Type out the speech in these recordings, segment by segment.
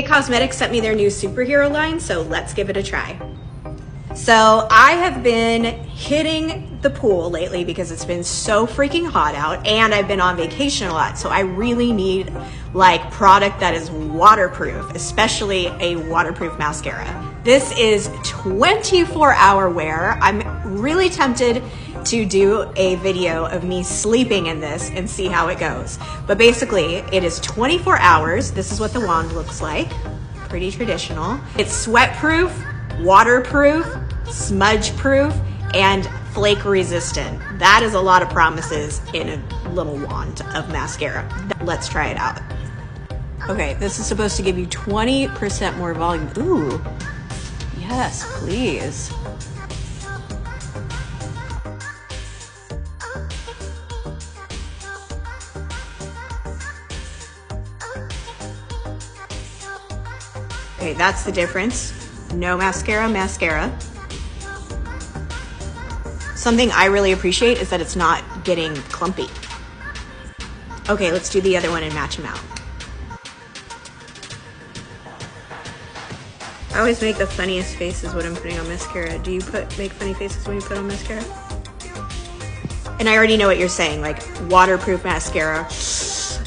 Cosmetics sent me their new superhero line, so let's give it a try. So I have been hitting the pool lately because it's been so freaking hot out, and I've been on vacation a lot, so I really need like product that is waterproof, especially a waterproof mascara. This is 24-hour wear. I'm really tempted to do a video of me sleeping in this and see how it goes. But basically, it is 24 hours. This is what the wand looks like. Pretty traditional. It's sweat-proof, waterproof, smudge-proof, and flake resistant. That is a lot of promises in a little wand of mascara. Let's try it out. Okay, this is supposed to give you 20% more volume. Ooh, yes, please. Okay, that's the difference. No mascara, mascara. Something I really appreciate is that it's not getting clumpy. Okay, let's do the other one and match them out. I always make the funniest faces when I'm putting on mascara. Do you make funny faces when you put on mascara? And I already know what you're saying, like waterproof mascara.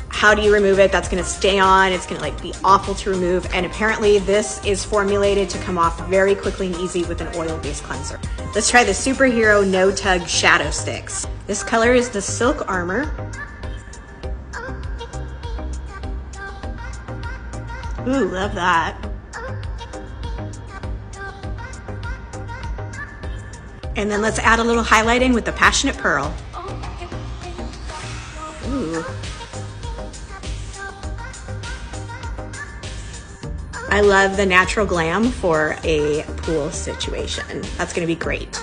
How do you remove it? That's gonna stay on. It's gonna like be awful to remove. And apparently this is formulated to come off very quickly and easy with an oil-based cleanser. Let's try the Superhero No Tug Shadow Sticks. This color is the Silk Armor. Ooh, love that. And then let's add a little highlighting with the Passionate Pearl. Ooh. I love the natural glam for a pool situation. That's gonna be great.